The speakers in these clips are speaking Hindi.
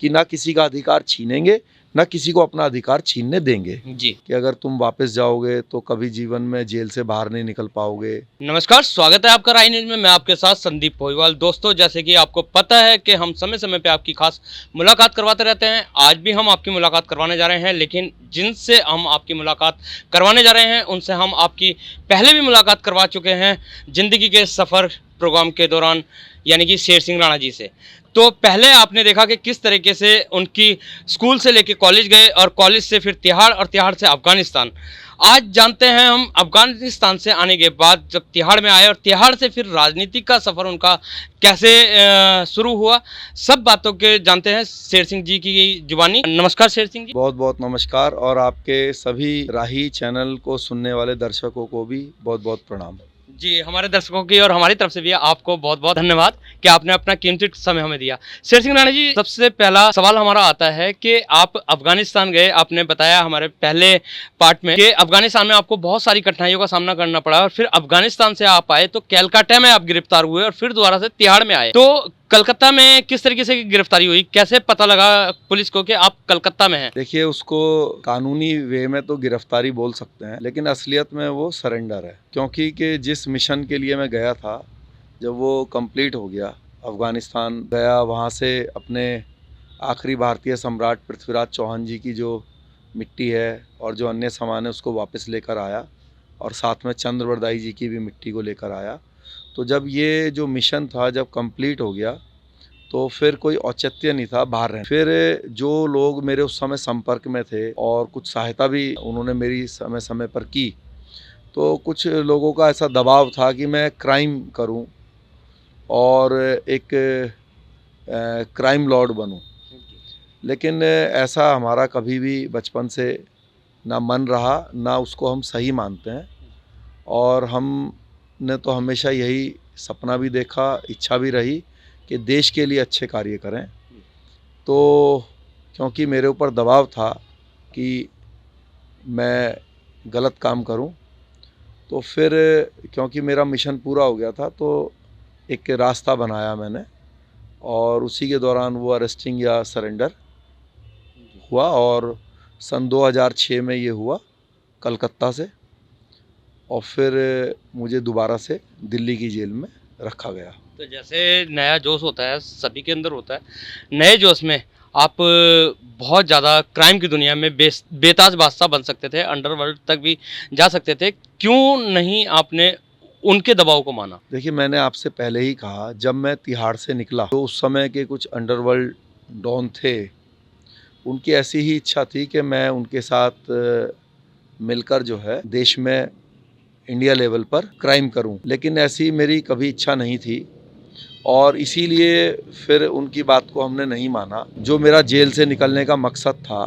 कि ना किसी का अधिकार छीनेंगे, ना किसी को अपना अधिकार छीनने देंगे जी। कि अगर तुम वापस जाओगे तो कभी जीवन में जेल से बाहर नहीं निकल पाओगे। नमस्कार, स्वागत है आपका राय न्यूज में। मैं आपके साथ संदीप पोईवाल। दोस्तों, जैसे कि आपको पता है कि हम समय समय पे आपकी खास मुलाकात करवाते रहते हैं। आज भी हम आपकी मुलाकात करवाने जा रहे हैं, लेकिन जिनसे हम आपकी मुलाकात करवाने जा रहे हैं उनसे हम आपकी पहले भी मुलाकात करवा चुके हैं जिंदगी के सफ़र प्रोग्राम के दौरान, यानी कि शेर सिंह राणा जी से। तो पहले आपने देखा कि किस तरीके से उनकी स्कूल से लेके कॉलेज गए और कॉलेज से फिर तिहाड़ और तिहाड़ से अफगानिस्तान। आज जानते हैं हम अफगानिस्तान से आने के बाद जब तिहाड़ में आए और तिहाड़ से फिर राजनीतिक का सफ़र उनका कैसे शुरू हुआ, सब बातों के जानते हैं शेर सिंह जी की जुबानी। नमस्कार शेर सिंह जी। बहुत बहुत नमस्कार और आपके सभी राही चैनल को सुनने वाले दर्शकों को भी बहुत बहुत प्रणाम। जी, हमारे दर्शकों की और हमारी तरफ से भी आपको बहुत बहुत धन्यवाद कि आपने अपना कीमती समय हमें दिया। शेर सिंह राणा जी, सबसे पहला सवाल हमारा आता है कि आप अफगानिस्तान गए। आपने बताया हमारे पहले पार्ट में कि अफगानिस्तान में आपको बहुत सारी कठिनाइयों का सामना करना पड़ा और फिर अफगानिस्तान से आप आए तो कैलकाटा में आप गिरफ्तार हुए और फिर दोबारा से तिहाड़ में आए। तो कलकत्ता में किस तरीके से गिरफ्तारी हुई, कैसे पता लगा पुलिस को कि आप कलकत्ता में हैं? देखिए, उसको कानूनी वे में तो गिरफ्तारी बोल सकते हैं, लेकिन असलियत में वो सरेंडर है, क्योंकि कि जिस मिशन के लिए मैं गया था, जब वो कंप्लीट हो गया, अफ़गानिस्तान गया, वहाँ से अपने आखिरी भारतीय सम्राट पृथ्वीराज चौहान जी की जो मिट्टी है और जो अन्य सामान है उसको वापस लेकर आया और साथ में चंद्रवरदाई जी की भी मिट्टी को लेकर आया। तो जब ये जो मिशन था जब कंप्लीट हो गया तो फिर कोई औचित्य नहीं था बाहर रहने। फिर जो लोग मेरे उस समय संपर्क में थे और कुछ सहायता भी उन्होंने मेरी समय समय पर की, तो कुछ लोगों का ऐसा दबाव था कि मैं क्राइम करूं और एक क्राइम लॉर्ड बनूं। लेकिन ऐसा हमारा कभी भी बचपन से ना मन रहा, ना उसको हम सही मानते हैं और हमने तो हमेशा यही सपना भी देखा, इच्छा भी रही कि देश के लिए अच्छे कार्य करें। तो क्योंकि मेरे ऊपर दबाव था कि मैं गलत काम करूं, तो फिर क्योंकि मेरा मिशन पूरा हो गया था तो एक रास्ता बनाया मैंने और उसी के दौरान वो अरेस्टिंग या सरेंडर हुआ और सन 2006 में ये हुआ कलकत्ता से और फिर मुझे दोबारा से दिल्ली की जेल में रखा गया। तो जैसे नया जोश होता है, सभी के अंदर होता है, नए जोश में आप बहुत ज़्यादा क्राइम की दुनिया में बेताज बादशाह बन सकते थे, अंडरवर्ल्ड तक भी जा सकते थे। क्यों नहीं आपने उनके दबाव को माना? देखिए, मैंने आपसे पहले ही कहा, जब मैं तिहाड़ से निकला तो उस समय के कुछ अंडरवर्ल्ड डॉन थे, उनकी ऐसी ही इच्छा थी कि मैं उनके साथ मिलकर जो है देश में इंडिया लेवल पर क्राइम करूं, लेकिन ऐसी मेरी कभी इच्छा नहीं थी और इसीलिए फिर उनकी बात को हमने नहीं माना। जो मेरा जेल से निकलने का मकसद था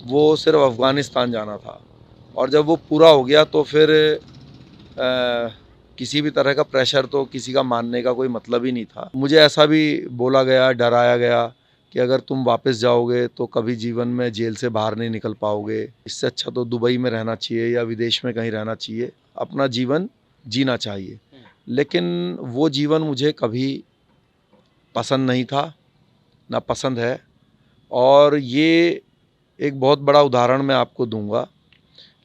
वो सिर्फ अफ़गानिस्तान जाना था और जब वो पूरा हो गया तो फिर किसी भी तरह का प्रेशर तो किसी का मानने का कोई मतलब ही नहीं था। मुझे ऐसा भी बोला गया, डराया गया कि अगर तुम वापस जाओगे तो कभी जीवन में जेल से बाहर नहीं निकल पाओगे, इससे अच्छा तो दुबई में रहना चाहिए या विदेश में कहीं रहना चाहिए, अपना जीवन जीना चाहिए। लेकिन वो जीवन मुझे कभी पसंद नहीं था, ना पसंद है। और ये एक बहुत बड़ा उदाहरण मैं आपको दूंगा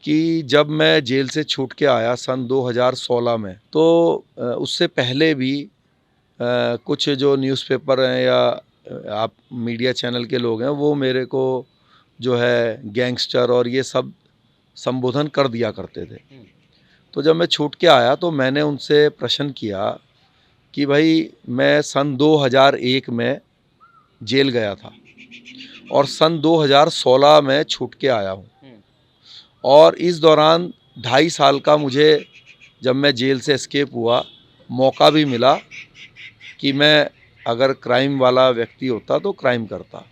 कि जब मैं जेल से छूट के आया सन 2016 में, तो उससे पहले भी कुछ जो न्यूज़पेपर हैं या आप मीडिया चैनल के लोग हैं, वो मेरे को जो है गैंगस्टर और ये सब संबोधन कर दिया करते थे। तो जब मैं छूट के आया तो मैंने उनसे प्रश्न किया कि भाई, मैं सन 2001 में जेल गया था और सन 2016 में छूट के आया हूँ और इस दौरान 2.5 साल का मुझे, जब मैं जेल से एस्केप हुआ, मौका भी मिला कि मैं अगर क्राइम वाला व्यक्ति होता तो क्राइम करता।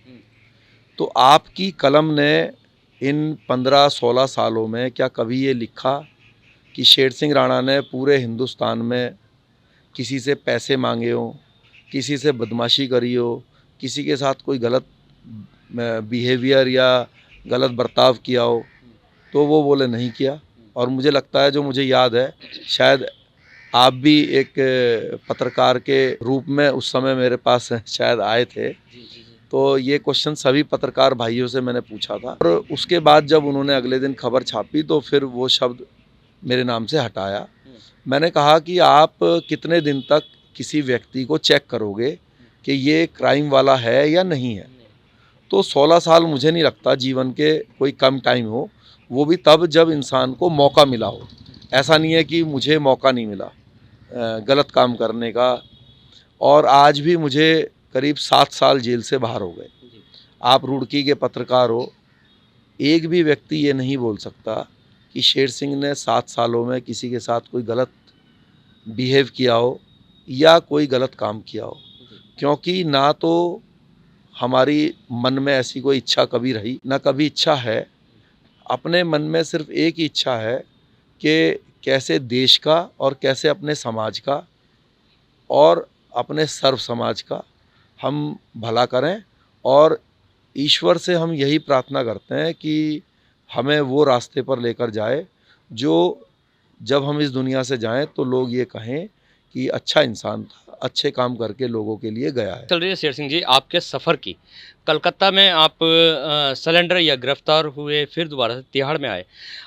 तो आपकी कलम ने इन 15-16 सालों में क्या कभी ये लिखा कि शेर सिंह राणा ने पूरे हिंदुस्तान में किसी से पैसे मांगे हो, किसी से बदमाशी करी हो, किसी के साथ कोई गलत बिहेवियर या गलत बर्ताव किया हो? तो वो बोले नहीं किया। और मुझे लगता है, जो मुझे याद है, शायद आप भी एक पत्रकार के रूप में उस समय मेरे पास शायद आए थे, तो ये क्वेश्चन सभी पत्रकार भाइयों से मैंने पूछा था और उसके बाद जब उन्होंने अगले दिन खबर छापी तो फिर वो शब्द मेरे नाम से हटाया। मैंने कहा कि आप कितने दिन तक किसी व्यक्ति को चेक करोगे कि ये क्राइम वाला है या नहीं है। तो 16 साल मुझे नहीं लगता जीवन के कोई कम टाइम हो, वो भी तब जब इंसान को मौका मिला हो। ऐसा नहीं है कि मुझे मौका नहीं मिला गलत काम करने का, और आज भी मुझे करीब 7 साल जेल से बाहर हो गए। आप रुड़की के पत्रकार हो, एक भी व्यक्ति ये नहीं बोल सकता कि शेर सिंह ने 7 सालों में किसी के साथ कोई गलत बिहेव किया हो या कोई गलत काम किया हो, क्योंकि ना तो हमारी मन में ऐसी कोई इच्छा कभी रही, ना कभी इच्छा है। अपने मन में सिर्फ एक ही इच्छा है कि कैसे देश का और कैसे अपने समाज का और अपने सर्व समाज का हम भला करें, और ईश्वर से हम यही प्रार्थना करते हैं कि हमें वो रास्ते पर लेकर जाए जो जब हम इस दुनिया से जाएं तो लोग ये कहें कि अच्छा इंसान था, अच्छे काम करके लोगों के लिए गया है। चल रही है शेर सिंह जी आपके सफ़र की। कलकत्ता में आप सरेंडर या गिरफ्तार हुए, फिर दोबारा से तिहाड़ में आए।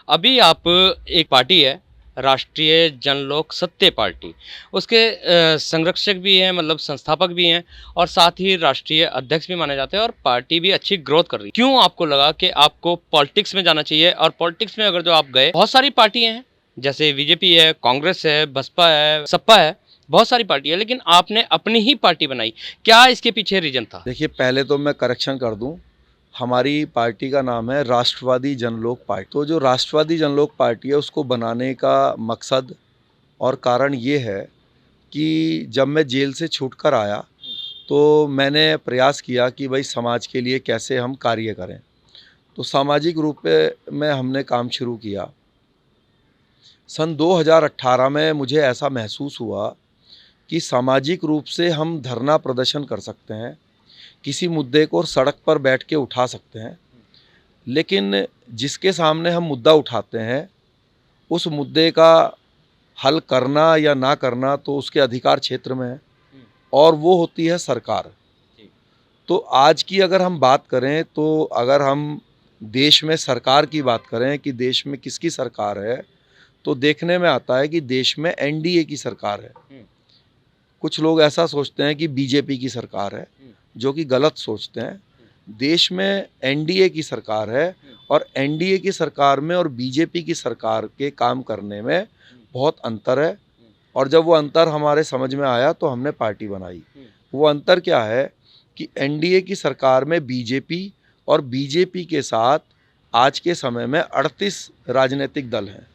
अभी आप एक पार्टी है राष्ट्रीय जनलोक सत्य पार्टी, उसके संरक्षक भी हैं, मतलब संस्थापक भी हैं, और साथ ही राष्ट्रीय अध्यक्ष भी माने जाते हैं, और पार्टी भी अच्छी ग्रोथ कर रही है। क्यों आपको लगा कि आपको पॉलिटिक्स में जाना चाहिए? और पॉलिटिक्स में अगर जो आप गए, बहुत सारी पार्टियां हैं, जैसे बीजेपी है, कांग्रेस है, बसपा है, सपा है, बहुत सारी पार्टी है, लेकिन आपने अपनी ही पार्टी बनाई। क्या इसके पीछे रीजन था? देखिए, पहले तो मैं करेक्शन कर दूं, हमारी पार्टी का नाम है राष्ट्रवादी जनलोक पार्टी। तो जो राष्ट्रवादी जनलोक पार्टी है उसको बनाने का मकसद और कारण ये है कि जब मैं जेल से छूटकर आया तो मैंने प्रयास किया कि भाई समाज के लिए कैसे हम कार्य करें। तो सामाजिक रूप में हमने काम शुरू किया। सन 2018 में मुझे ऐसा महसूस हुआ कि सामाजिक रूप से हम धरना प्रदर्शन कर सकते हैं, किसी मुद्दे को सड़क पर बैठ के उठा सकते हैं, लेकिन जिसके सामने हम मुद्दा उठाते हैं उस मुद्दे का हल करना या ना करना तो उसके अधिकार क्षेत्र में है, और वो होती है सरकार। तो आज की अगर हम बात करें, तो अगर हम देश में सरकार की बात करें कि देश में किसकी सरकार है, तो देखने में आता है कि देश में एनडीए की सरकार है। कुछ लोग ऐसा सोचते हैं कि बीजेपी की सरकार है, जो कि गलत सोचते हैं। देश में एनडीए की सरकार है, और एनडीए की सरकार में और बीजेपी की सरकार के काम करने में बहुत अंतर है। और जब वो अंतर हमारे समझ में आया तो हमने पार्टी बनाई। वो अंतर क्या है कि एनडीए की सरकार में बीजेपी, और बीजेपी के साथ आज के समय में 38 राजनीतिक दल हैं।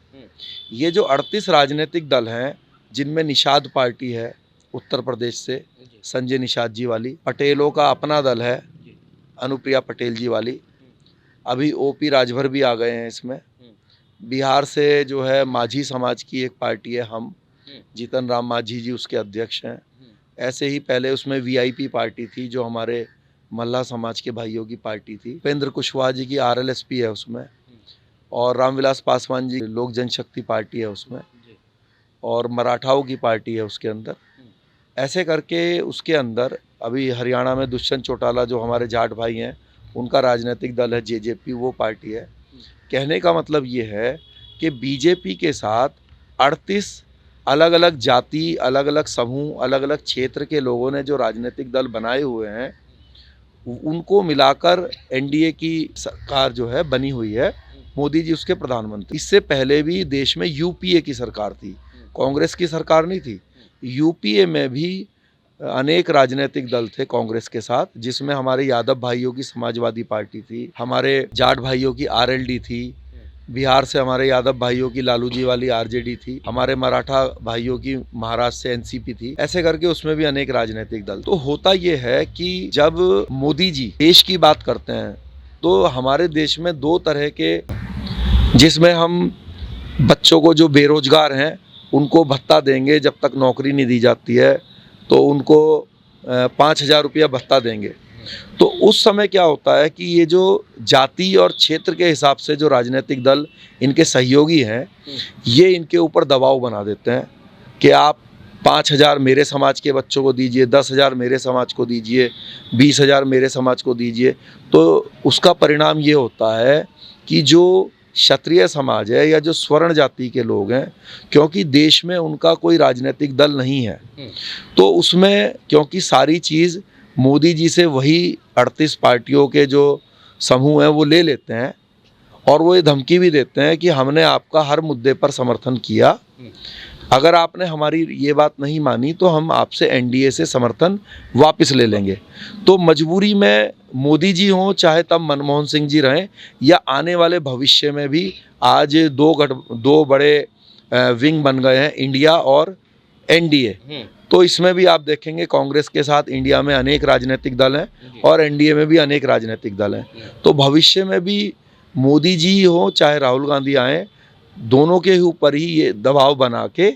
ये जो 38 राजनीतिक दल हैं, जिनमें निषाद पार्टी है उत्तर प्रदेश से, संजय निषाद जी वाली, पटेलों का अपना दल है अनुप्रिया पटेल जी वाली, अभी ओपी राजभर भी आ गए हैं इसमें। बिहार से जो है माझी समाज की एक पार्टी है, हम जीतन राम माझी जी उसके अध्यक्ष हैं। ऐसे ही पहले उसमें वीआईपी पार्टी थी जो हमारे मल्ला समाज के भाइयों की पार्टी थी। उपेंद्र कुशवाहा जी की आरएलएसपी है उसमें, और रामविलास पासवान जी लोक जनशक्ति पार्टी है उसमें, और मराठाओं की पार्टी है उसके अंदर। ऐसे करके उसके अंदर अभी हरियाणा में दुष्यंत चौटाला जो हमारे जाट भाई हैं, उनका राजनीतिक दल है जेजेपी, वो पार्टी है। कहने का मतलब ये है कि बीजेपी के साथ 38 अलग अलग जाति, अलग अलग समूह, अलग अलग क्षेत्र के लोगों ने जो राजनीतिक दल बनाए हुए हैं, उनको मिलाकर एनडीए की सरकार जो है बनी हुई है। मोदी जी उसके प्रधानमंत्री। इससे पहले भी देश में यूपीए की सरकार थी, कांग्रेस की सरकार नहीं थी। यूपीए में भी अनेक राजनीतिक दल थे कांग्रेस के साथ, जिसमें हमारे यादव भाइयों की समाजवादी पार्टी थी, हमारे जाट भाइयों की आरएलडी थी, बिहार से हमारे यादव भाइयों की लालू जी वाली आरजेडी थी, हमारे मराठा भाइयों की महाराष्ट्र से एनसीपी थी। ऐसे करके उसमें भी अनेक राजनीतिक दल। तो होता ये है कि जब मोदी जी देश की बात करते हैं तो हमारे देश में 2 तरह के, जिसमें हम बच्चों को जो बेरोजगार हैं उनको भत्ता देंगे, जब तक नौकरी नहीं दी जाती है तो उनको 5,000 रुपया भत्ता देंगे। तो उस समय क्या होता है कि ये जो जाति और क्षेत्र के हिसाब से जो राजनीतिक दल इनके सहयोगी हैं, ये इनके ऊपर दबाव बना देते हैं कि आप 5,000 मेरे समाज के बच्चों को दीजिए, 10,000 मेरे समाज को दीजिए, 20,000 मेरे समाज को दीजिए, तो उसका परिणाम ये होता है कि जो क्षत्रिय समाज है या जो स्वर्ण जाति के लोग हैं, क्योंकि देश में उनका कोई राजनीतिक दल नहीं है, तो उसमें क्योंकि सारी चीज़ मोदी जी से वही 38 पार्टियों के जो समूह हैं वो ले लेते हैं, और वो ये धमकी भी देते हैं कि हमने आपका हर मुद्दे पर समर्थन किया, अगर आपने हमारी ये बात नहीं मानी तो हम आपसे एनडीए से समर्थन वापस ले लेंगे। तो मजबूरी में मोदी जी हों, चाहे तब मनमोहन सिंह जी रहें, या आने वाले भविष्य में भी आज दो बड़े विंग बन गए हैं, इंडिया और एनडीए। तो इसमें भी आप देखेंगे कांग्रेस के साथ इंडिया में अनेक राजनीतिक दल हैं और एनडीए में भी अनेक राजनीतिक दल हैं। तो भविष्य में भी मोदी जी हो चाहे राहुल गांधी आए, दोनों के ऊपर ही ये दबाव बना के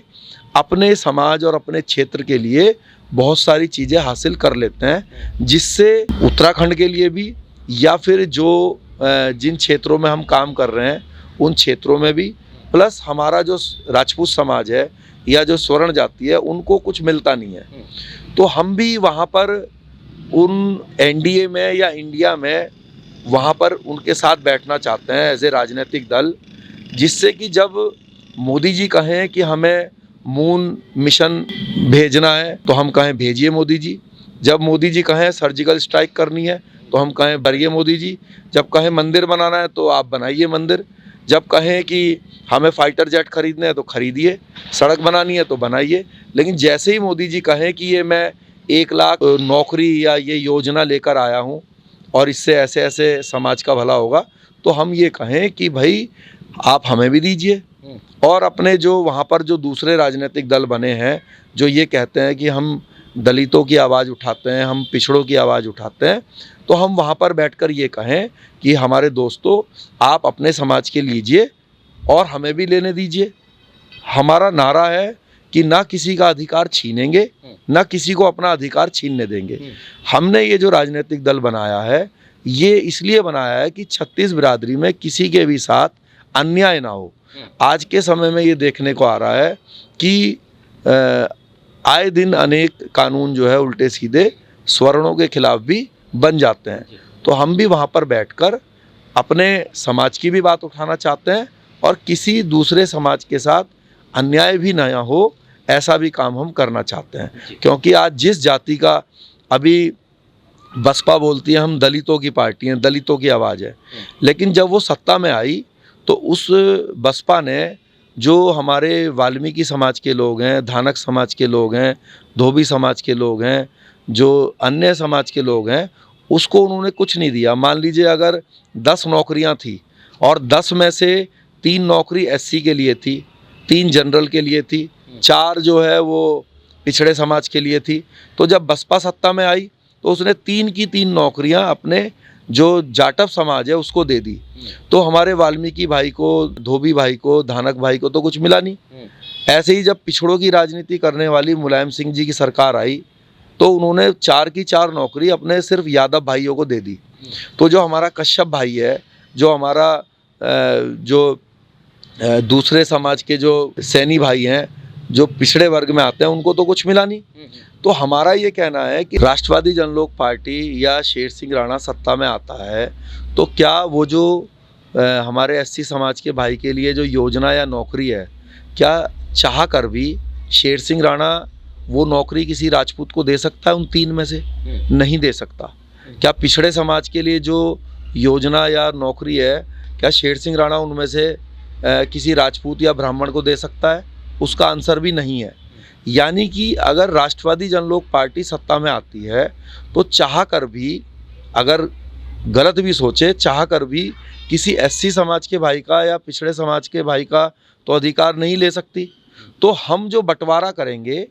अपने समाज और अपने क्षेत्र के लिए बहुत सारी चीज़ें हासिल कर लेते हैं, जिससे उत्तराखंड के लिए भी या फिर जो जिन क्षेत्रों में हम काम कर रहे हैं उन क्षेत्रों में भी, प्लस हमारा जो राजपूत समाज है या जो स्वर्ण जाति है उनको कुछ मिलता नहीं है। तो हम भी वहाँ पर उन एनडीए में या इंडिया में वहाँ पर उनके साथ बैठना चाहते हैं एज ए राजनीतिक दल, जिससे कि जब मोदी जी कहें कि हमें मून मिशन भेजना है तो हम कहें भेजिए मोदी जी, जब मोदी जी कहें सर्जिकल स्ट्राइक करनी है तो हम कहें करिए मोदी जी, जब कहें मंदिर बनाना है तो आप बनाइए मंदिर, जब कहें कि हमें फाइटर जेट खरीदने हैं तो खरीदिए, सड़क बनानी है तो बनाइए। लेकिन जैसे ही मोदी जी कहें कि ये मैं 1 लाख नौकरी या ये योजना लेकर आया हूँ और इससे ऐसे ऐसे समाज का भला होगा, तो हम ये कहें कि भाई आप हमें भी दीजिए। और अपने जो वहाँ पर जो दूसरे राजनीतिक दल बने हैं जो ये कहते हैं कि हम दलितों की आवाज़ उठाते हैं, हम पिछड़ों की आवाज़ उठाते हैं, तो हम वहाँ पर बैठकर ये कहें कि हमारे दोस्तों आप अपने समाज के लीजिए और हमें भी लेने दीजिए। हमारा नारा है कि ना किसी का अधिकार छीनेंगे, ना किसी को अपना अधिकार छीनने देंगे। हमने ये जो राजनीतिक दल बनाया है ये इसलिए बनाया है कि 36 बिरादरी में किसी के भी साथ अन्याय ना हो। आज के समय में ये देखने को आ रहा है कि आए दिन अनेक कानून जो है उल्टे सीधे स्वर्णों के खिलाफ भी बन जाते हैं। तो हम भी वहाँ पर बैठकर अपने समाज की भी बात उठाना चाहते हैं और किसी दूसरे समाज के साथ अन्याय भी ना हो, ऐसा भी काम हम करना चाहते हैं। क्योंकि आज जिस जाति का, अभी बसपा बोलती है हम दलितों की पार्टी हैं, दलितों की आवाज़ है, लेकिन जब वो सत्ता में आई तो उस बसपा ने जो हमारे वाल्मीकि समाज के लोग हैं, धानक समाज के लोग हैं, धोबी समाज के लोग हैं, जो अन्य समाज के लोग हैं, उसको उन्होंने कुछ नहीं दिया। मान लीजिए अगर 10 नौकरियां थी और 10 में से 3 नौकरी एससी के लिए थी, 3 जनरल के लिए थी, 4 जो है वो पिछड़े समाज के लिए थी, तो जब बसपा सत्ता में आई तो उसने 3 की 3 नौकरियां अपने जो जाटव समाज है उसको दे दी। तो हमारे वाल्मीकि भाई को, धोबी भाई को, धानक भाई को तो कुछ मिला नहीं। ऐसे ही जब पिछड़ों की राजनीति करने वाली मुलायम सिंह जी की सरकार आई तो उन्होंने 4 की 4 नौकरी अपने सिर्फ यादव भाइयों को दे दी। तो जो हमारा कश्यप भाई है, जो हमारा जो दूसरे समाज के जो सैनी भाई हैं, जो पिछड़े वर्ग में आते हैं, उनको तो कुछ मिला नहीं। तो हमारा ये कहना है कि राष्ट्रवादी जनलोक पार्टी या शेर सिंह राणा सत्ता में आता है तो क्या वो जो हमारे एससी समाज के भाई के लिए जो योजना या नौकरी है, क्या चाह कर भी शेर सिंह राणा वो नौकरी किसी राजपूत को दे सकता है? उन 3 में से नहीं दे सकता। क्या पिछड़े समाज के लिए जो योजना या नौकरी है, क्या शेर सिंह राणा उनमें से किसी राजपूत या ब्राह्मण को दे सकता है? उसका आंसर भी नहीं है। यानी कि अगर राष्ट्रवादी जनलोक पार्टी सत्ता में आती है तो चाह कर भी, अगर गलत भी सोचे, चाह कर भी किसी एससी समाज के भाई का या पिछड़े समाज के भाई का तो अधिकार नहीं ले सकती। तो हम जो बंटवारा करेंगे,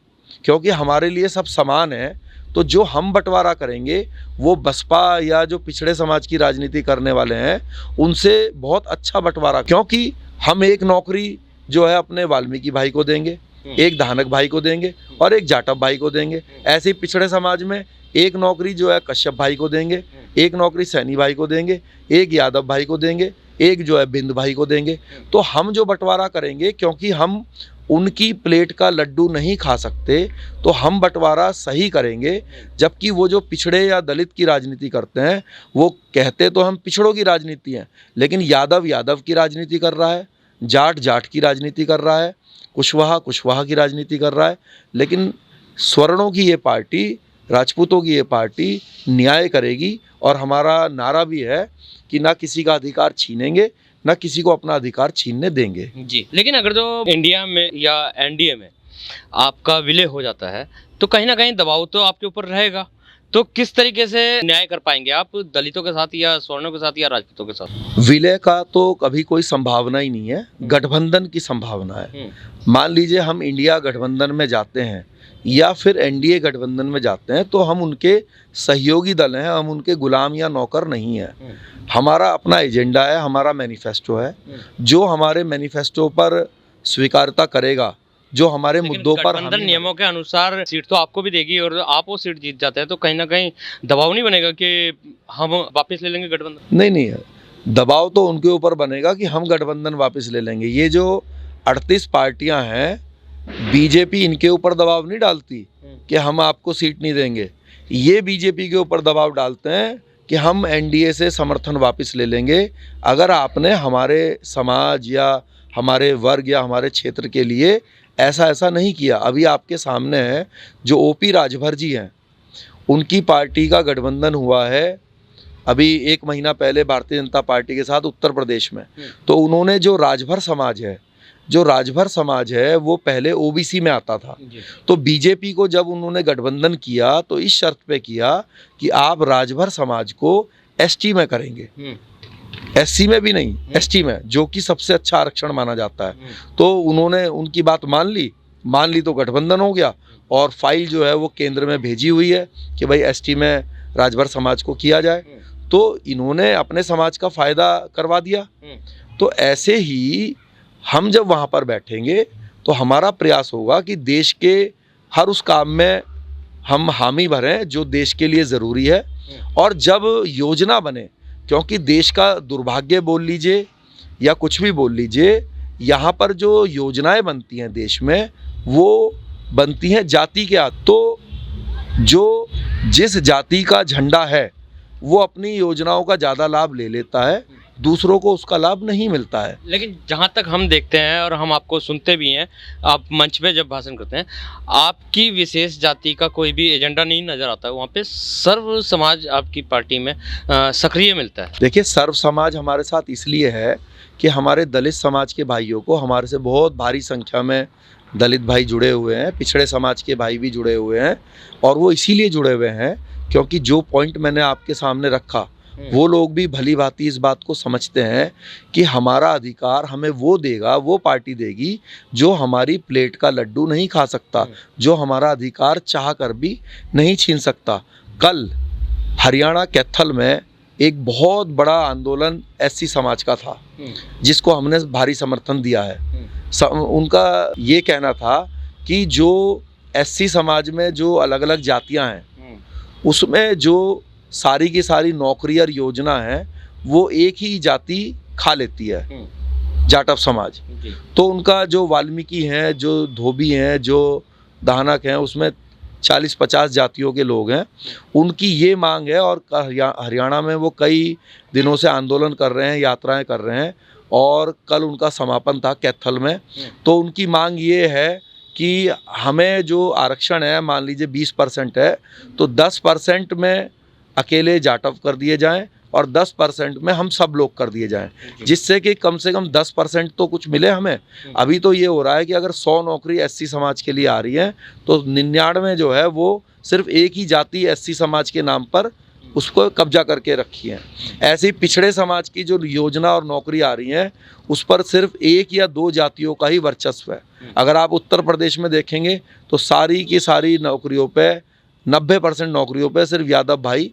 क्योंकि हमारे लिए सब समान है, तो जो हम बंटवारा करेंगे वो बसपा या जो पिछड़े समाज की राजनीति करने वाले हैं उनसे बहुत अच्छा बंटवारा, क्योंकि हम एक नौकरी जो है अपने वाल्मीकि भाई को देंगे, एक धानक भाई को देंगे और एक जाटव भाई को देंगे। ऐसे ही पिछड़े समाज में एक नौकरी जो है कश्यप भाई को देंगे, एक नौकरी सैनी भाई को देंगे, एक यादव भाई को देंगे, एक जो है बिंद भाई को देंगे। तो हम जो बंटवारा करेंगे, क्योंकि हम उनकी प्लेट का लड्डू नहीं खा सकते, तो हम बंटवारा सही करेंगे। जबकि वो जो पिछड़े या दलित की राजनीति करते हैं, वो कहते तो हम पिछड़ों की राजनीति है, लेकिन यादव यादव की राजनीति कर रहा है, जाट जाट की राजनीति कर रहा है, कुशवाहा कुशवाहा की राजनीति कर रहा है। लेकिन स्वर्णों की ये पार्टी, राजपूतों की ये पार्टी न्याय करेगी। और हमारा नारा भी है कि ना किसी का अधिकार छीनेंगे, ना किसी को अपना अधिकार छीनने देंगे। जी, लेकिन अगर जो इंडिया में या एनडीए में आपका विलय हो जाता है तो कहीं ना कहीं दबाव तो आपके ऊपर रहेगा। तो किस तरीके से न्याय कर पाएंगे आप दलितों के साथ या स्वर्णों के साथ या राजपूतों के साथ? विलय का तो कभी कोई संभावना ही नहीं है, गठबंधन की संभावना है। मान लीजिए हम इंडिया गठबंधन में जाते हैं या फिर एनडीए गठबंधन में जाते हैं, तो हम उनके सहयोगी दल हैं, हम उनके गुलाम या नौकर नहीं हैं। हमारा अपना एजेंडा है, हमारा मैनिफेस्टो है। जो हमारे मैनिफेस्टो पर स्वीकारता करेगा, जो हमारे मुद्दों पर गठबंधन नियमों के अनुसार सीट तो आपको भी देगी और आप वो सीट जीत जाते हैं तो कहीं ना कहीं दबाव नहीं बनेगा कि हम वापस ले लेंगे गठबंधन? नहीं नहीं, दबाव तो उनके ऊपर बनेगा कि हम गठबंधन वापस ले लेंगे। ये जो 38 पार्टियां हैं, बीजेपी इनके ऊपर दबाव नहीं डालती कि हम आपको सीट नहीं देंगे। ये बीजेपी के ऊपर दबाव डालते हैं कि हम एनडीए से समर्थन वापस ले लेंगे अगर आपने हमारे समाज या हमारे वर्ग या हमारे क्षेत्र के लिए ऐसा ऐसा नहीं किया। अभी आपके सामने है जो ओपी राजभर जी हैं, उनकी पार्टी का गठबंधन हुआ है अभी 1 महीना पहले भारतीय जनता पार्टी के साथ उत्तर प्रदेश में। तो उन्होंने जो राजभर समाज है वो पहले ओबीसी में आता था। तो बीजेपी को जब उन्होंने गठबंधन किया तो इस शर्त पे किया कि आप राजभर समाज को एसटी में करेंगे, एससी में भी नहीं, एसटी में, जो कि सबसे अच्छा आरक्षण माना जाता है। तो उन्होंने उनकी बात मान ली तो गठबंधन हो गया। और फाइल जो है वो केंद्र में भेजी हुई है कि भाई एसटी में राजभर समाज को किया जाए। तो इन्होंने अपने समाज का फायदा करवा दिया। तो ऐसे ही हम जब वहाँ पर बैठेंगे तो हमारा प्रयास होगा कि देश के हर उस काम में हम हामी भरें जो देश के लिए ज़रूरी है। और जब योजना बने, क्योंकि देश का दुर्भाग्य बोल लीजिए या कुछ भी बोल लीजिए, यहाँ पर जो योजनाएं बनती हैं देश में, वो बनती हैं जाति के आधार। तो जो जिस जाति का झंडा है वो अपनी योजनाओं का ज़्यादा लाभ ले लेता है, दूसरों को उसका लाभ नहीं मिलता है। लेकिन जहाँ तक हम देखते हैं और हम आपको सुनते भी हैं, आप मंच पे जब भाषण करते हैं, आपकी विशेष जाति का कोई भी एजेंडा नहीं नज़र आता है। वहाँ पे सर्व समाज आपकी पार्टी में सक्रिय मिलता है। देखिए, सर्व समाज हमारे साथ इसलिए है कि हमारे दलित समाज के भाइयों को हमारे से बहुत भारी संख्या में दलित भाई जुड़े हुए हैं, पिछड़े समाज के भाई भी जुड़े हुए हैं। और वो इसीलिए जुड़े हुए हैं क्योंकि जो पॉइंट मैंने आपके सामने रखा, वो लोग भी भली भांति इस बात को समझते हैं कि हमारा अधिकार हमें वो देगा, वो पार्टी देगी जो हमारी प्लेट का लड्डू नहीं खा सकता, जो हमारा अधिकार चाह कर भी नहीं छीन सकता। कल हरियाणा कैथल में एक बहुत बड़ा आंदोलन एससी समाज का था, जिसको हमने भारी समर्थन दिया है। उनका ये कहना था कि जो एससी समाज में जो अलग अलग जातियां हैं, उसमें जो सारी की सारी नौकरी और योजना है वो एक ही जाति खा लेती है, जाटव समाज। तो उनका जो वाल्मीकि हैं, जो धोबी हैं, जो दानक हैं, उसमें 40-50 जातियों के लोग हैं। उनकी ये मांग है और हरियाणा में वो कई दिनों से आंदोलन कर रहे हैं, यात्राएं कर रहे हैं, और कल उनका समापन था कैथल में। तो उनकी मांग ये है कि हमें जो आरक्षण है, मान लीजिए 20% है, तो 10% में अकेले जाटव कर दिए जाएं और 10% में हम सब लोग कर दिए जाएं, जिससे कि कम से कम 10% तो कुछ मिले हमें। अभी तो ये हो रहा है कि अगर 100 नौकरी एससी समाज के लिए आ रही है तो 99 जो है वो सिर्फ एक ही जाति एससी समाज के नाम पर उसको कब्जा करके रखी है। ऐसे ही पिछड़े समाज की जो योजना और नौकरी आ रही हैं, उस पर सिर्फ 1 या 2 जातियों का ही वर्चस्व है। अगर आप उत्तर प्रदेश में देखेंगे तो सारी की सारी नौकरियों पे 90% नौकरियों पे सिर्फ यादव भाई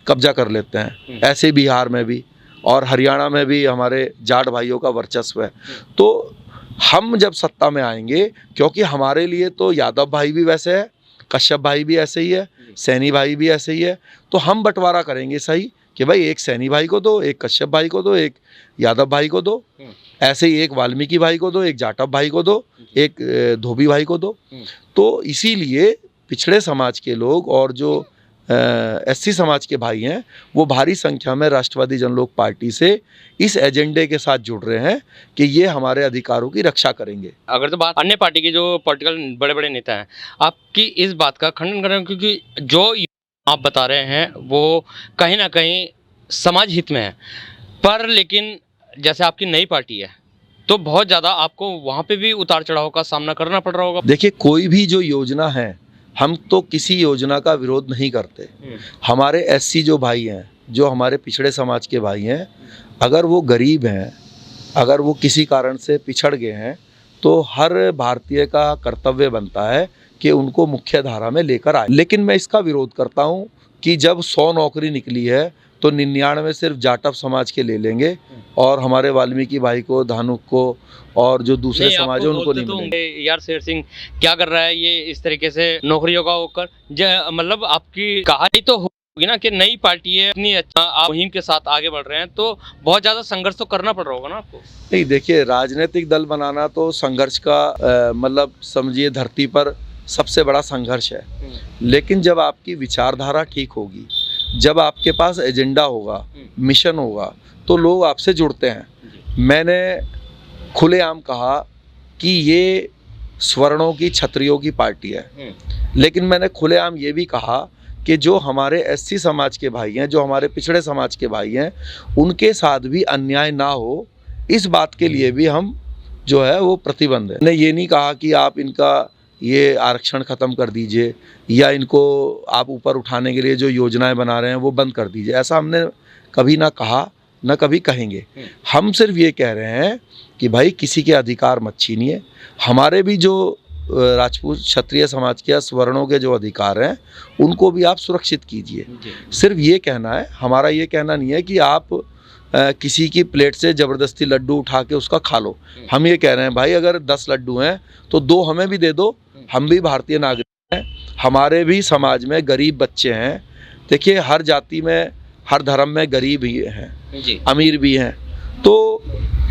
कब्जा कर लेते हैं। ऐसे बिहार में भी और हरियाणा में भी हमारे जाट भाइयों का वर्चस्व है। तो हम जब सत्ता में आएंगे, क्योंकि हमारे लिए तो यादव भाई भी वैसे है, कश्यप भाई भी ऐसे ही है, सैनी भाई भी ऐसे ही है, तो हम बंटवारा करेंगे सही कि भाई एक सैनी भाई को दो, एक कश्यप भाई को दो, एक यादव भाई को दो, ऐसे ही एक वाल्मीकि भाई को दो, एक जाटव भाई को दो, एक धोबी भाई को दो। तो इसीलिए पिछड़े समाज के लोग और जो एससी समाज के भाई हैं वो भारी संख्या में राष्ट्रवादी जनलोक पार्टी से इस एजेंडे के साथ जुड़ रहे हैं कि ये हमारे अधिकारों की रक्षा करेंगे। अगर तो बात अन्य पार्टी के जो पॉलिटिकल बड़े बड़े नेता हैं, आपकी इस बात का खंडन कर रहे हैं, क्योंकि जो आप बता रहे हैं वो कहीं ना कहीं समाज हित में है, पर लेकिन जैसे आपकी नई पार्टी है तो बहुत ज़्यादा आपको वहाँ पे भी उतार चढ़ाव का सामना करना पड़ रहा होगा। देखिए, कोई भी जो योजना है, हम तो किसी योजना का विरोध नहीं करते। हमारे एससी जो भाई हैं, जो हमारे पिछड़े समाज के भाई हैं, अगर वो गरीब हैं, अगर वो किसी कारण से पिछड़ गए हैं, तो हर भारतीय का कर्तव्य बनता है कि उनको मुख्य धारा में लेकर आए। लेकिन मैं इसका विरोध करता हूँ कि जब 100 नौकरी निकली है तो 99 सिर्फ जाटव समाज के ले लेंगे और हमारे वाल्मीकि भाई को, धानुक को और जो दूसरे समाज है उनको नहीं मिलेंगे। यार शेर सिंह क्या कर रहा है ये इस तरीके से नौकरियों का होकर, मतलब आपकी कहानी तो होगी ना कि नई पार्टी है, इतनी अच्छा आप मुहिम के साथ आगे बढ़ रहे हैं, तो बहुत ज्यादा संघर्ष तो करना पड़ रहा होगा ना आपको। नहीं, देखिए, राजनीतिक दल बनाना तो संघर्ष का मतलब समझिए धरती पर सबसे बड़ा संघर्ष है। लेकिन जब आपकी विचारधारा ठीक होगी, जब आपके पास एजेंडा होगा, मिशन होगा, तो लोग आपसे जुड़ते हैं। मैंने खुलेआम कहा कि ये स्वर्णों की, क्षत्रियों की पार्टी है, लेकिन मैंने खुलेआम ये भी कहा कि जो हमारे एससी समाज के भाई हैं, जो हमारे पिछड़े समाज के भाई हैं, उनके साथ भी अन्याय ना हो, इस बात के लिए भी हम जो है वो प्रतिबद्ध है। मैंने ये नहीं कहा कि आप इनका ये आरक्षण ख़त्म कर दीजिए या इनको आप ऊपर उठाने के लिए जो योजनाएं बना रहे हैं वो बंद कर दीजिए, ऐसा हमने कभी ना कहा, ना कभी कहेंगे। हम सिर्फ ये कह रहे हैं कि भाई किसी के अधिकार मत छीनिए। हमारे भी जो राजपूत क्षत्रिय समाज के, स्वर्णों के जो अधिकार हैं उनको भी आप सुरक्षित कीजिए। सिर्फ ये कहना है, हमारा ये कहना नहीं है कि आप किसी की प्लेट से ज़बरदस्ती लड्डू उठा के उसका खा लो। हम ये कह रहे हैं भाई, अगर 10 लड्डू हैं तो 2 हमें भी दे दो, हम भी भारतीय नागरिक हैं, हमारे भी समाज में गरीब बच्चे हैं। देखिए, हर जाति में, हर धर्म में गरीब ही हैं, अमीर भी हैं। तो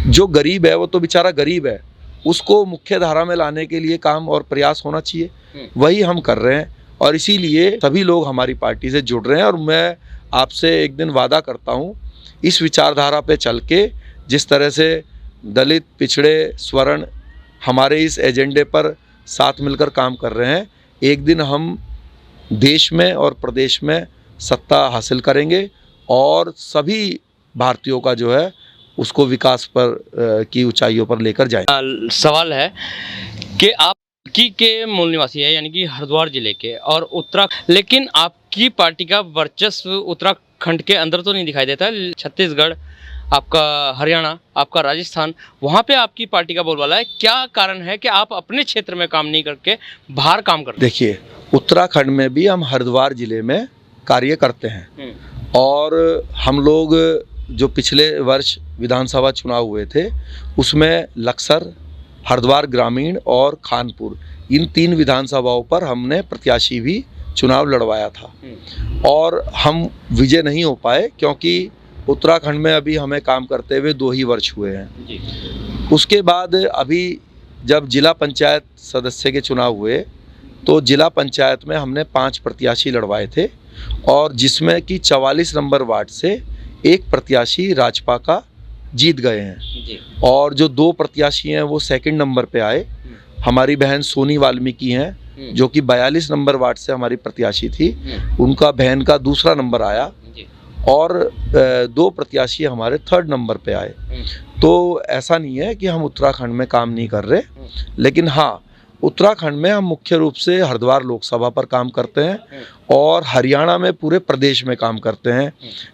जो गरीब है वो तो बेचारा गरीब है, उसको मुख्य धारा में लाने के लिए काम और प्रयास होना चाहिए, वही हम कर रहे हैं। और इसीलिए सभी लोग हमारी पार्टी से जुड़ रहे हैं और मैं आपसे एक दिन वादा करता हूँ, इस विचारधारा पे चल के जिस तरह से दलित, पिछड़े, स्वर्ण हमारे इस एजेंडे पर साथ मिलकर काम कर रहे हैं, एक दिन हम देश में और प्रदेश में सत्ता हासिल करेंगे और सभी भारतीयों का जो है उसको विकास पर की ऊंचाइयों पर लेकर जाएंगे। सवाल है कि आप के मूल निवासी है, यानी कि हरिद्वार जिले के और उत्तराखंड, लेकिन आपकी पार्टी का वर्चस्व उत्तराखंड के अंदर तो नहीं दिखाई देता। छत्तीसगढ़, आपका हरियाणा, आपका राजस्थान, वहाँ पे आपकी पार्टी का बोलबाला है। क्या कारण है कि आप अपने क्षेत्र में काम नहीं करके बाहर काम करते हैं? देखिए, उत्तराखंड में भी हम हरिद्वार जिले में कार्य करते हैं और हम लोग जो पिछले वर्ष विधानसभा चुनाव हुए थे उसमें लक्सर, हरिद्वार ग्रामीण और खानपुर, इन 3 विधानसभाओं पर हमने प्रत्याशी भी चुनाव लड़वाया था और हम विजय नहीं हो पाए क्योंकि उत्तराखंड में अभी हमें काम करते हुए 2 ही वर्ष हुए हैं। उसके बाद अभी जब जिला पंचायत सदस्य के चुनाव हुए तो जिला पंचायत में हमने 5 प्रत्याशी लड़वाए थे और जिसमें कि 44 नंबर वार्ड से 1 प्रत्याशी राजपा का जीत गए हैं और जो 2 प्रत्याशी हैं वो 2nd नंबर पे आए। हमारी बहन सोनी वाल्मीकि हैं जो कि 42 नंबर वार्ड से हमारी प्रत्याशी थी, उनका बहन का दूसरा नंबर आया और 2 प्रत्याशी हमारे 3rd नंबर पे आए। तो ऐसा नहीं है कि हम उत्तराखंड में काम नहीं कर रहे, लेकिन हाँ, उत्तराखंड में हम मुख्य रूप से हरिद्वार लोकसभा पर काम करते हैं और हरियाणा में पूरे प्रदेश में काम करते हैं,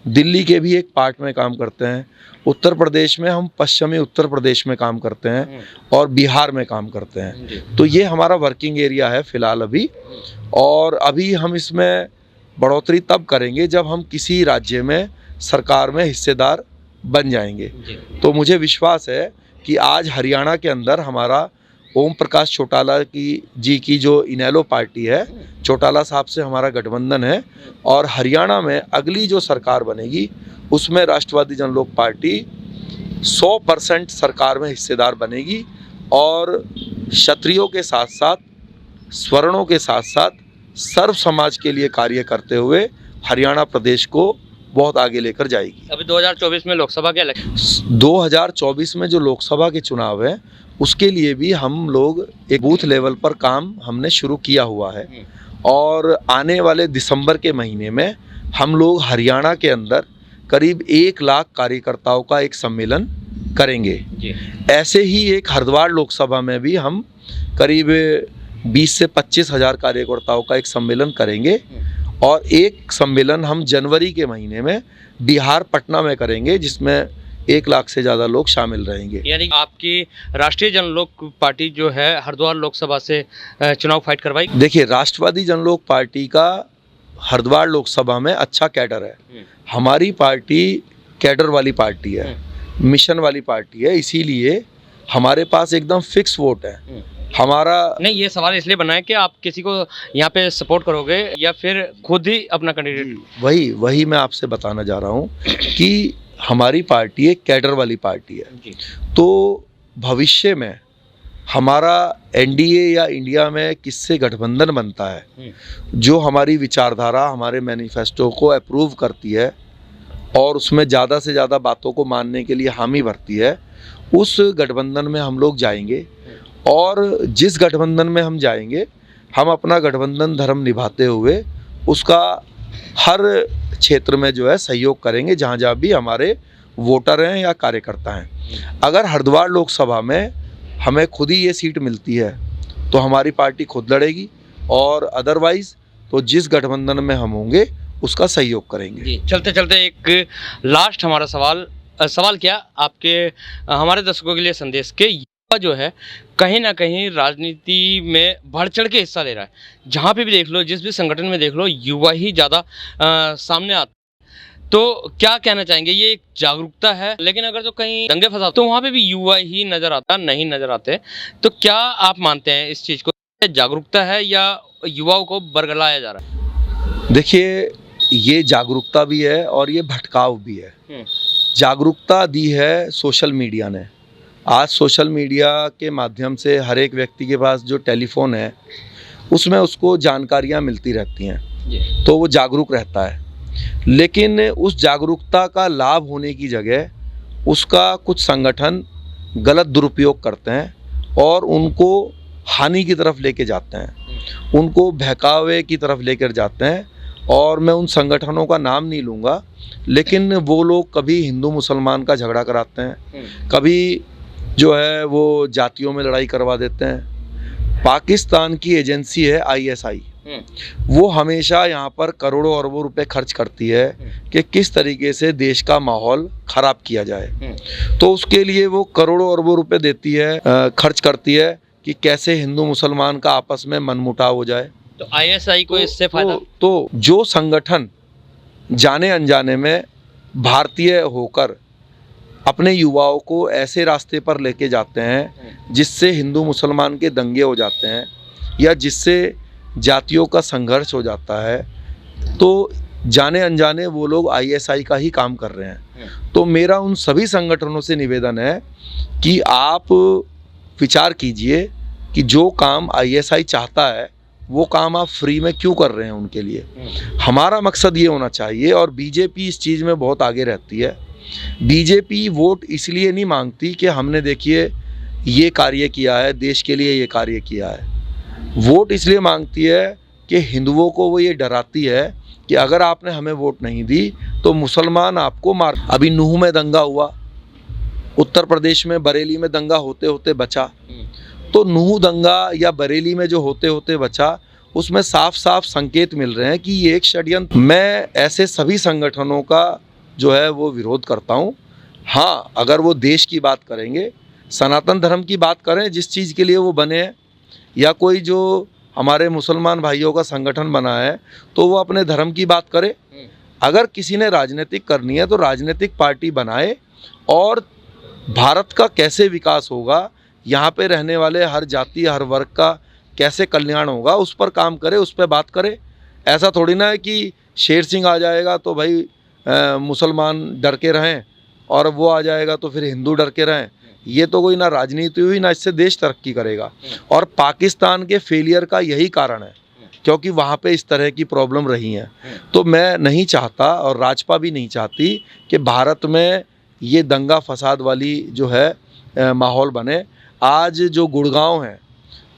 दिल्ली के भी एक पार्ट में काम करते हैं, उत्तर प्रदेश में हम पश्चिमी उत्तर प्रदेश में काम करते हैं और बिहार में काम करते हैं। तो ये हमारा वर्किंग एरिया है फ़िलहाल अभी, और अभी हम इसमें बढ़ोतरी तब करेंगे जब हम किसी राज्य में सरकार में हिस्सेदार बन जाएंगे। तो मुझे विश्वास है कि आज हरियाणा के अंदर हमारा ओम प्रकाश चौटाला की जो इनेलो पार्टी है, चौटाला साहब से हमारा गठबंधन है। और हरियाणा में अगली जो सरकार बनेगी उसमें राष्ट्रवादी जनलोक पार्टी 100% सरकार में हिस्सेदार बनेगी और क्षत्रियों के साथ साथ, स्वर्णों के साथ साथ सर्व समाज के लिए कार्य करते हुए हरियाणा प्रदेश को बहुत आगे लेकर जाएगी। अभी 2024 में लोकसभा के इलेक्शन, 2024 में जो लोकसभा के चुनाव है उसके लिए भी हम लोग एक बूथ लेवल पर काम हमने शुरू किया हुआ है और आने वाले दिसंबर के महीने में हम लोग हरियाणा के अंदर करीब 1 लाख कार्यकर्ताओं का एक सम्मेलन करेंगे। ऐसे ही एक हरिद्वार लोकसभा में भी हम करीब 20 से 25 हज़ार कार्यकर्ताओं का एक सम्मेलन करेंगे और एक सम्मेलन हम जनवरी के महीने में बिहार पटना में करेंगे जिसमें 1 लाख से ज़्यादा लोग शामिल रहेंगे। यानी आपकी राष्ट्रीय जनलोक पार्टी जो है हरिद्वार लोकसभा से चुनाव फाइट करवाएगी। देखिए, राष्ट्रवादी जनलोक पार्टी का हरिद्वार लोकसभा में अच्छा कैडर है। हमारी पार्टी कैडर वाली पार्टी है, मिशन वाली पार्टी है, इसीलिए हमारे पास एकदम फिक्स वोट है। हमारा नहीं, ये सवाल इसलिए बना है कि आप किसी को यहाँ पे सपोर्ट करोगे या फिर खुद ही अपना कैंडिडेट। वही मैं आपसे बताना जा रहा हूँ कि हमारी पार्टी एक कैडर वाली पार्टी है। तो भविष्य में हमारा एनडीए या इंडिया में किससे गठबंधन बनता है, जो हमारी विचारधारा, हमारे मैनिफेस्टो को अप्रूव करती है और उसमें ज़्यादा से ज़्यादा बातों को मानने के लिए हामी भरती है, उस गठबंधन में हम लोग जाएंगे। और जिस गठबंधन में हम जाएंगे, हम अपना गठबंधन धर्म निभाते हुए उसका हर क्षेत्र में जो है सहयोग करेंगे, जहाँ जहाँ भी हमारे वोटर हैं या कार्यकर्ता हैं। अगर हरिद्वार लोकसभा में हमें खुद ही ये सीट मिलती है तो हमारी पार्टी खुद लड़ेगी और अदरवाइज तो जिस गठबंधन में हम होंगे उसका सहयोग करेंगे। चलते चलते एक लास्ट हमारा सवाल क्या आपके हमारे दर्शकों के लिए संदेश के, युवा जो है कहीं ना कहीं राजनीति में बढ़ चढ़ के हिस्सा ले रहा है। जहाँ पे भी देख लो, जिस भी संगठन में देख लो, युवा ही ज़्यादा सामने आता। तो क्या कहना चाहेंगे, ये एक जागरूकता है, लेकिन अगर जो कहीं दंगे फसाद तो वहाँ पे भी युवा ही नजर आता, नहीं नजर आते। तो क्या आप मानते हैं इस चीज़ को, जागरूकता है या युवाओं को बरगलाया जा रहा है? देखिए, ये जागरूकता भी है और ये भटकाव भी है। जागरूकता दी है सोशल मीडिया ने। आज सोशल मीडिया के माध्यम से हर एक व्यक्ति के पास जो टेलीफोन है उसमें उसको जानकारियाँ मिलती रहती हैं, तो वो जागरूक रहता है। लेकिन उस जागरूकता का लाभ होने की जगह उसका कुछ संगठन गलत दुरुपयोग करते हैं और उनको हानि की तरफ लेके जाते हैं, उनको बहकावे की तरफ लेकर जाते हैं। और मैं उन संगठनों का नाम नहीं लूँगा, लेकिन वो लोग कभी हिंदू मुसलमान का झगड़ा कराते हैं, कभी जो है वो जातियों में लड़ाई करवा देते हैं। पाकिस्तान की एजेंसी है ISI, वो हमेशा यहाँ पर करोड़ों अरबों रुपए खर्च करती है कि किस तरीके से देश का माहौल ख़राब किया जाए। तो उसके लिए वो करोड़ों अरबों रुपए देती है, खर्च करती है कि कैसे हिंदू मुसलमान का आपस में मनमुटाव हो जाए। तो ISI को इससे फायदा? तो जो संगठन जाने अनजाने में भारतीय होकर अपने युवाओं को ऐसे रास्ते पर लेके जाते हैं जिससे हिंदू मुसलमान के दंगे हो जाते हैं या जिससे जातियों का संघर्ष हो जाता है, तो जाने अनजाने वो लोग ISI का ही काम कर रहे हैं। तो मेरा उन सभी संगठनों से निवेदन है कि आप विचार कीजिए कि जो काम ISI चाहता है वो काम आप फ्री में क्यों कर रहे हैं उनके लिए। हमारा मकसद ये होना चाहिए, और बीजेपी इस चीज़ में बहुत आगे रहती है। बीजेपी वोट इसलिए नहीं मांगती कि हमने देखिए ये कार्य किया है, देश के लिए ये कार्य किया है। वोट इसलिए मांगती है कि हिंदुओं को वो ये डराती है कि अगर आपने हमें वोट नहीं दी तो मुसलमान आपको मार। अभी नूह में दंगा हुआ, उत्तर प्रदेश में बरेली में दंगा होते होते बचा। तो नूह दंगा या बरेली में जो होते होते बचा, उसमें साफ साफ संकेत मिल रहे हैं कि ये एक षड्यंत्र। मैं ऐसे सभी संगठनों का जो है वो विरोध करता हूँ। हाँ, अगर वो देश की बात करेंगे, सनातन धर्म की बात करें जिस चीज़ के लिए वो बने हैं, या कोई जो हमारे मुसलमान भाइयों का संगठन बना है तो वो अपने धर्म की बात करे। अगर किसी ने राजनीतिक करनी है तो राजनीतिक पार्टी बनाए, और भारत का कैसे विकास होगा यहाँ पे रहने वाले हर जाति हर वर्ग का कैसे कल्याण होगा उस पर काम करे, उस पर बात करे। ऐसा थोड़ी ना है कि शेर सिंह आ जाएगा तो भाई मुसलमान डर के रहें, और वो आ जाएगा तो फिर हिंदू डर के रहें। ये तो कोई ना राजनीति हुई, ना इससे देश तरक्की करेगा। और पाकिस्तान के फेलियर का यही कारण है, क्योंकि वहाँ पे इस तरह की प्रॉब्लम रही हैं। तो मैं नहीं चाहता और राजपा भी नहीं चाहती कि भारत में ये दंगा फसाद वाली जो है माहौल बने। आज जो गुड़गांव है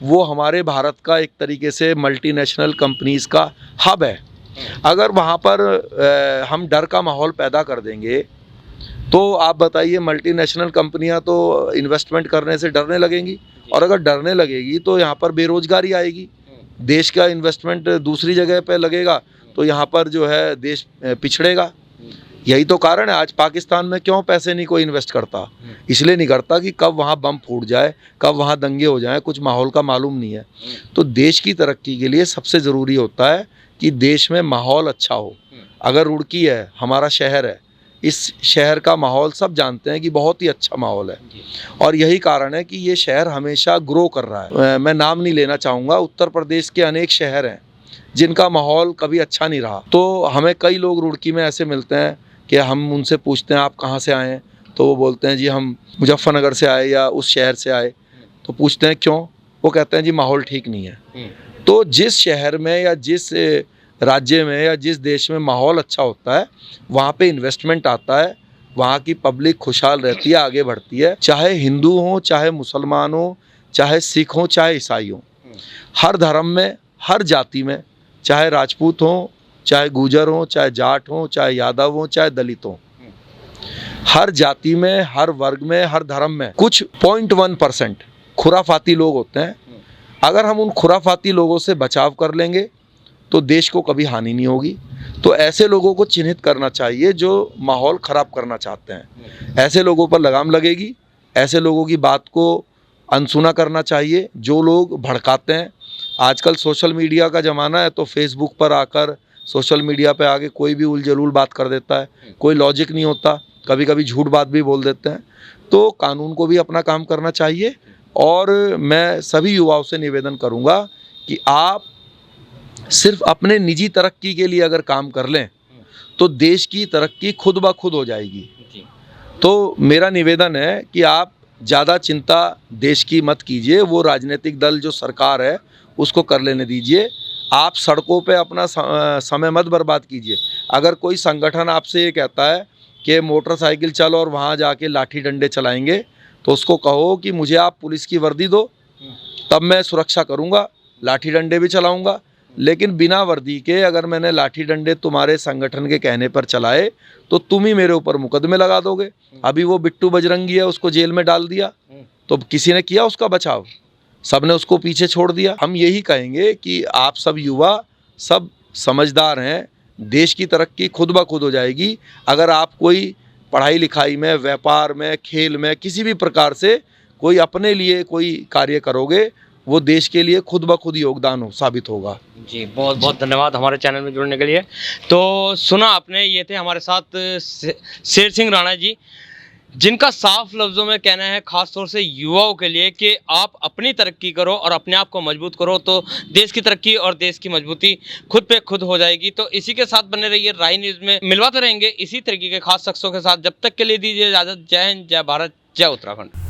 वो हमारे भारत का एक तरीके से मल्टीनेशनल कंपनीज़ का हब है। अगर वहाँ पर हम डर का माहौल पैदा कर देंगे तो आप बताइए, मल्टीनेशनल कंपनियां तो इन्वेस्टमेंट करने से डरने लगेंगी, और अगर डरने लगेगी तो यहाँ पर बेरोजगारी आएगी, देश का इन्वेस्टमेंट दूसरी जगह पे लगेगा, तो यहाँ पर जो है देश पिछड़ेगा। यही तो कारण है आज पाकिस्तान में क्यों पैसे नहीं कोई इन्वेस्ट करता। इसलिए नहीं करता कि कब वहाँ बम फूट जाए, कब वहाँ दंगे हो जाएं, कुछ माहौल का मालूम नहीं है। तो देश की तरक्की के लिए सबसे ज़रूरी होता है कि देश में माहौल अच्छा हो। अगर रुड़की है, हमारा शहर है, इस शहर का माहौल सब जानते हैं कि बहुत ही अच्छा माहौल है, और यही कारण है कि ये शहर हमेशा ग्रो कर रहा है। मैं नाम नहीं लेना चाहूँगा, उत्तर प्रदेश के अनेक शहर हैं जिनका माहौल कभी अच्छा नहीं रहा। तो हमें कई लोग रुड़की में ऐसे मिलते हैं कि हम उनसे पूछते हैं आप कहाँ से आए हैं, तो वो बोलते हैं जी हम मुजफ्फरनगर से आए या उस शहर से आए। तो पूछते हैं क्यों, वो कहते हैं जी माहौल ठीक नहीं है। तो जिस शहर में या जिस राज्य में या जिस देश में माहौल अच्छा होता है वहाँ पे इन्वेस्टमेंट आता है, वहाँ की पब्लिक खुशहाल रहती है, आगे बढ़ती है। चाहे हिंदू हो, चाहे मुसलमान हो, चाहे सिख हो, चाहे ईसाई हो, हर धर्म में, हर जाति में, चाहे राजपूत हो, चाहे गुजर हो, चाहे जाट हो, चाहे यादव हो, चाहे दलित हो, हर जाति में, हर वर्ग में, हर धर्म में कुछ 0.1% खुराफाती लोग होते हैं। अगर हम उन खुराफाती लोगों से बचाव कर लेंगे तो देश को कभी हानि नहीं होगी। तो ऐसे लोगों को चिन्हित करना चाहिए जो माहौल ख़राब करना चाहते हैं। ऐसे लोगों पर लगाम लगेगी, ऐसे लोगों की बात को अनसुना करना चाहिए जो लोग भड़काते हैं। आजकल सोशल मीडिया का ज़माना है, तो फेसबुक पर आकर, सोशल मीडिया पे आके कोई भी उलझुल बात कर देता है, कोई लॉजिक नहीं होता, कभी कभी झूठ बात भी बोल देते हैं। तो कानून को भी अपना काम करना चाहिए, और मैं सभी युवाओं से निवेदन करूँगा कि आप सिर्फ अपने निजी तरक्की के लिए अगर काम कर लें तो देश की तरक्की खुद ब खुद हो जाएगी। तो मेरा निवेदन है कि आप ज़्यादा चिंता देश की मत कीजिए, वो राजनीतिक दल जो सरकार है उसको कर लेने दीजिए। आप सड़कों पे अपना समय मत बर्बाद कीजिए। अगर कोई संगठन आपसे ये कहता है कि मोटरसाइकिल चलो और वहाँ जाके लाठी डंडे चलाएंगे, तो उसको कहो कि मुझे आप पुलिस की वर्दी दो, तब मैं सुरक्षा करूँगा, लाठी डंडे भी चलाऊँगा। लेकिन बिना वर्दी के अगर मैंने लाठी डंडे तुम्हारे संगठन के कहने पर चलाए तो तुम ही मेरे ऊपर मुकदमे लगा दोगे। अभी वो बिट्टू बजरंगी है, उसको जेल में डाल दिया, तो किसी ने किया उसका बचाव? सबने उसको पीछे छोड़ दिया। हम यही कहेंगे कि आप सब युवा सब समझदार हैं, देश की तरक्की खुद ब खुद हो जाएगी अगर आप कोई पढ़ाई लिखाई में, व्यापार में, खेल में, किसी भी प्रकार से कोई अपने लिए कोई कार्य करोगे, वो देश के लिए खुद ब खुद योगदान हो साबित होगा। जी, बहुत बहुत धन्यवाद हमारे चैनल में जुड़ने के लिए। तो सुना आपने, ये थे हमारे साथ शेर सिंह राणा जी, जिनका साफ लफ्ज़ों में कहना है खास तौर से युवाओं के लिए कि आप अपनी तरक्की करो और अपने आप को मजबूत करो, तो देश की तरक्की और देश की मजबूती खुद पे खुद हो जाएगी। तो इसी के साथ बने रहिए, राय न्यूज़ में मिलवाते रहेंगे इसी तरीके के खास शख्सों के साथ। जब तक के लिए दीजिए इजाज़त। जय हिंद, जय भारत, जय उत्तराखंड।